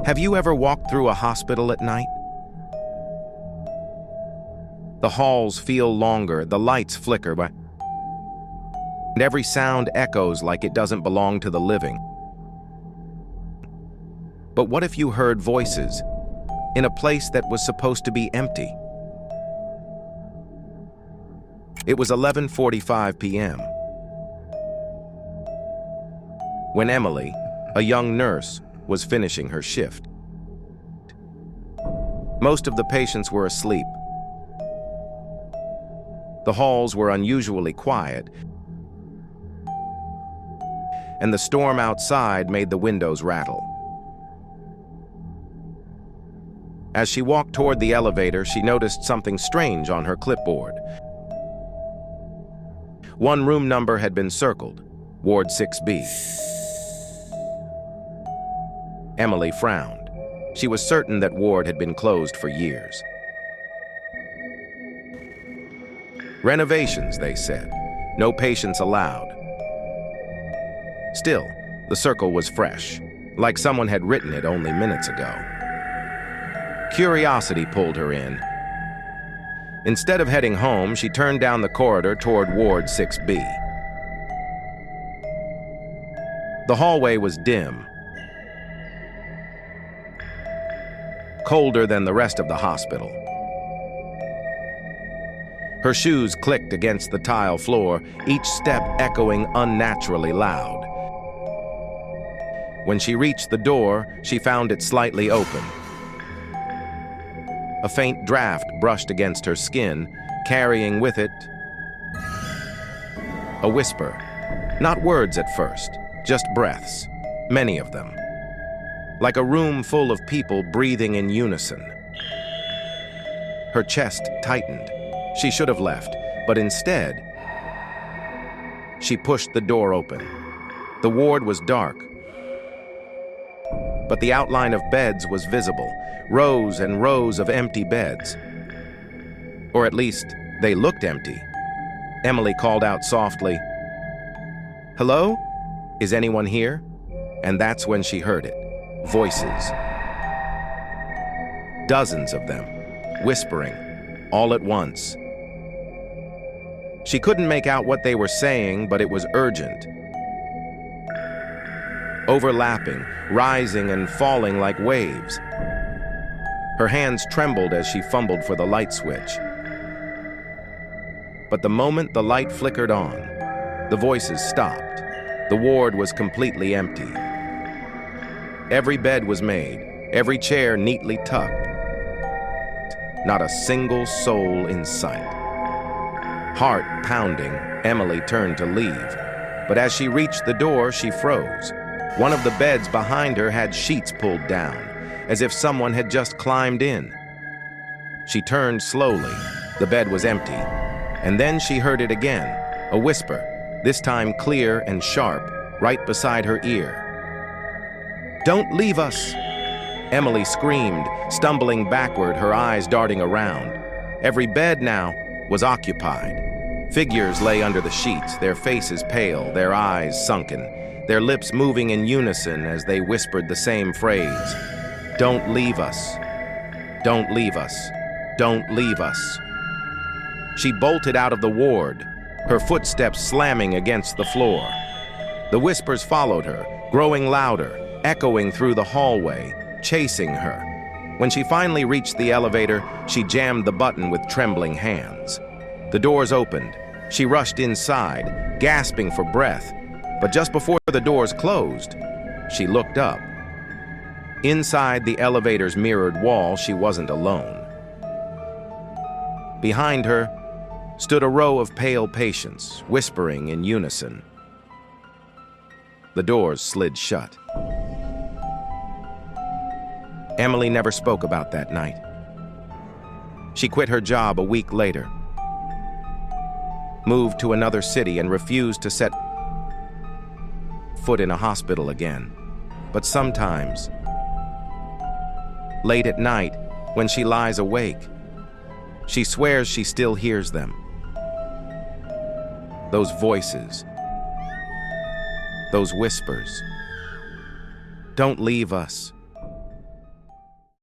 Have you ever walked through a hospital at night? The halls feel longer, the lights flicker, and every sound echoes like it doesn't belong to the living. But what if you heard voices in a place that was supposed to be empty? It was 11:45 p.m. when Emily, a young nurse, was finishing her shift. Most of the patients were asleep. The halls were unusually quiet, and the storm outside made the windows rattle. As she walked toward the elevator, she noticed something strange on her clipboard. One room number had been circled, Ward 6B. Emily frowned. She was certain that ward had been closed for years. Renovations, they said. No patients allowed. Still, the circle was fresh, like someone had written it only minutes ago. Curiosity pulled her in. Instead of heading home, she turned down the corridor toward Ward 6B. The hallway was dim, colder than the rest of the hospital. Her shoes clicked against the tile floor, each step echoing unnaturally loud. When she reached the door, she found it slightly open. A faint draft brushed against her skin, carrying with it a whisper. Not words at first, just breaths, many of them. Like a room full of people breathing in unison. Her chest tightened. She should have left, but instead, she pushed the door open. The ward was dark, but the outline of beds was visible, rows and rows of empty beds. Or at least, they looked empty. Emily called out softly, "Hello? Is anyone here?" And that's when she heard it. Voices. Dozens of them, whispering, all at once. She couldn't make out what they were saying, but it was urgent. Overlapping, rising and falling like waves. Her hands trembled as she fumbled for the light switch. But the moment the light flickered on, the voices stopped. The ward was completely empty. Every bed was made, every chair neatly tucked. Not a single soul in sight. Heart pounding, Emily turned to leave. But as she reached the door, she froze. One of the beds behind her had sheets pulled down, as if someone had just climbed in. She turned slowly. The bed was empty. And then she heard it again, a whisper, this time clear and sharp, right beside her ear. "Don't leave us!" Emily screamed, stumbling backward, her eyes darting around. Every bed now was occupied. Figures lay under the sheets, their faces pale, their eyes sunken, their lips moving in unison as they whispered the same phrase. "Don't leave us. Don't leave us. Don't leave us." She bolted out of the ward, her footsteps slamming against the floor. The whispers followed her, growing louder, echoing through the hallway, chasing her. When she finally reached the elevator, she jammed the button with trembling hands. The doors opened. She rushed inside, gasping for breath. But just before the doors closed, she looked up. Inside the elevator's mirrored wall, she wasn't alone. Behind her stood a row of pale patients, whispering in unison. The doors slid shut. Emily never spoke about that night. She quit her job a week later, moved to another city, and refused to set foot in a hospital again. But sometimes, late at night, when she lies awake, she swears she still hears them. Those voices, those whispers. "Don't leave us.